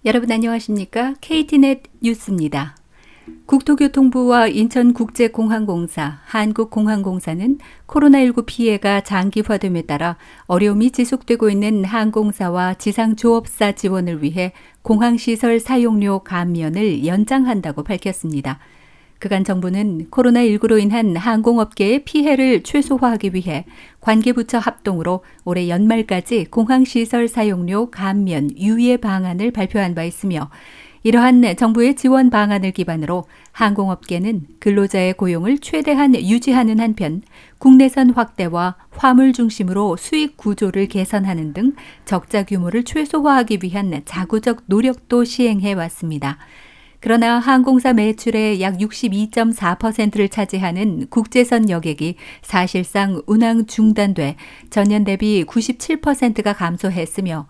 여러분 안녕하십니까? KTnet 뉴스입니다. 국토교통부와 인천국제공항공사, 한국공항공사는 코로나19 피해가 장기화됨에 따라 어려움이 지속되고 있는 항공사와 지상조업사 지원을 위해 공항시설 사용료 감면을 연장한다고 밝혔습니다. 그간 정부는 코로나19로 인한 항공업계의 피해를 최소화하기 위해 관계부처 합동으로 올해 연말까지 공항시설 사용료 감면 유예 방안을 발표한 바 있으며 이러한 정부의 지원 방안을 기반으로 항공업계는 근로자의 고용을 최대한 유지하는 한편 국내선 확대와 화물 중심으로 수익 구조를 개선하는 등 적자 규모를 최소화하기 위한 자구적 노력도 시행해 왔습니다. 그러나 항공사 매출의 약 62.4%를 차지하는 국제선 여객이 사실상 운항 중단돼 전년 대비 97%가 감소했으며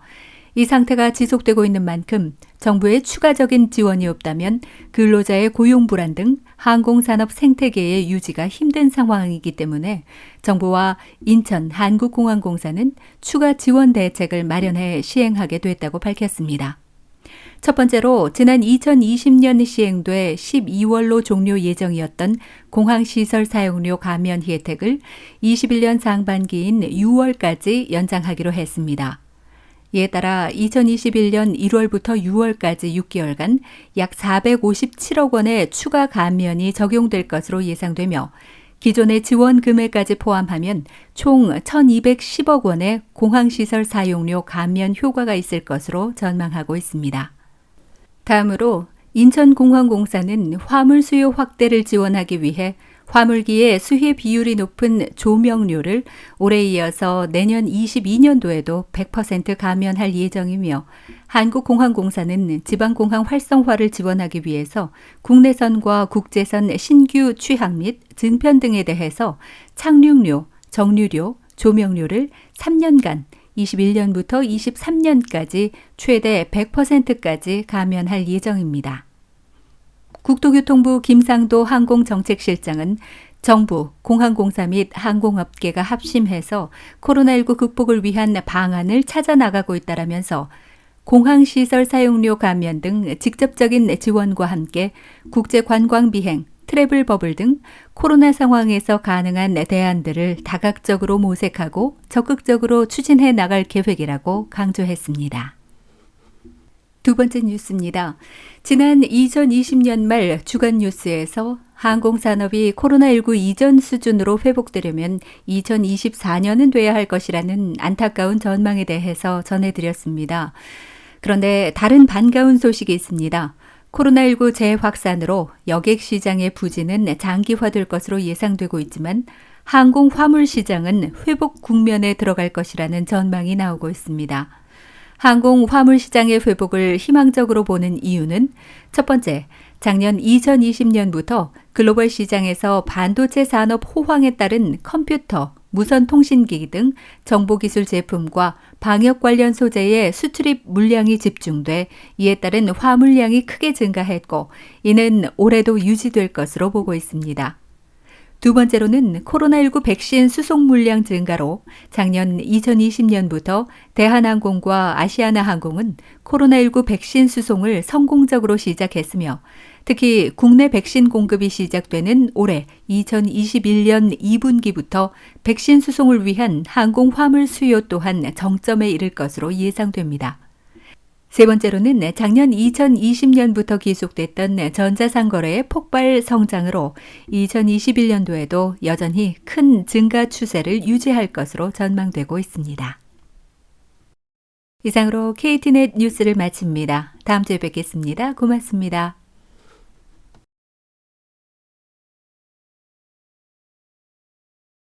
이 상태가 지속되고 있는 만큼 정부의 추가적인 지원이 없다면 근로자의 고용 불안 등 항공산업 생태계의 유지가 힘든 상황이기 때문에 정부와 인천 한국공항공사는 추가 지원 대책을 마련해 시행하게 됐다고 밝혔습니다. 첫 번째로 지난 2020년 시행돼 12월로 종료 예정이었던 공항시설 사용료 감면 혜택을 21년 상반기인 6월까지 연장하기로 했습니다. 이에 따라 2021년 1월부터 6월까지 6개월간 약 457억 원의 추가 감면이 적용될 것으로 예상되며 기존의 지원 금액까지 포함하면 총 1,210억 원의 공항시설 사용료 감면 효과가 있을 것으로 전망하고 있습니다. 다음으로 인천공항공사는 화물 수요 확대를 지원하기 위해 화물기의 수혜 비율이 높은 조명료를 올해 이어서 내년 22년도에도 100% 감면할 예정이며 한국공항공사는 지방공항 활성화를 지원하기 위해서 국내선과 국제선 신규 취항 및 증편 등에 대해서 착륙료, 정류료, 조명료를 3년간 21년부터 23년까지 최대 100%까지 감면할 예정입니다. 국토교통부 김상도 항공정책실장은 정부, 공항공사 및 항공업계가 합심해서 코로나19 극복을 위한 방안을 찾아 나가고 있다라면서 공항시설 사용료 감면 등 직접적인 지원과 함께 국제관광비행, 트래블 버블 등 코로나 상황에서 가능한 대안들을 다각적으로 모색하고 적극적으로 추진해 나갈 계획이라고 강조했습니다. 두 번째 뉴스입니다. 지난 2020년 말 주간 뉴스에서 항공산업이 코로나19 이전 수준으로 회복되려면 2024년은 돼야 할 것이라는 안타까운 전망에 대해서 전해드렸습니다. 그런데 다른 반가운 소식이 있습니다. 코로나19 재확산으로 여객 시장의 부진은 장기화될 것으로 예상되고 있지만 항공 화물 시장은 회복 국면에 들어갈 것이라는 전망이 나오고 있습니다. 항공 화물 시장의 회복을 희망적으로 보는 이유는 첫 번째, 작년 2020년부터 글로벌 시장에서 반도체 산업 호황에 따른 컴퓨터, 무선통신기기 등 정보기술 제품과 방역 관련 소재의 수출입 물량이 집중돼 이에 따른 화물량이 크게 증가했고 이는 올해도 유지될 것으로 보고 있습니다. 두 번째로는 코로나19 백신 수송 물량 증가로 작년 2020년부터 대한항공과 아시아나항공은 코로나19 백신 수송을 성공적으로 시작했으며 특히 국내 백신 공급이 시작되는 올해 2021년 2분기부터 백신 수송을 위한 항공 화물 수요 또한 정점에 이를 것으로 예상됩니다. 세 번째로는 작년 2020년부터 계속됐던 전자상거래의 폭발 성장으로 2021년도에도 여전히 큰 증가 추세를 유지할 것으로 전망되고 있습니다. 이상으로 KTnet 뉴스를 마칩니다. 다음 주에 뵙겠습니다. 고맙습니다.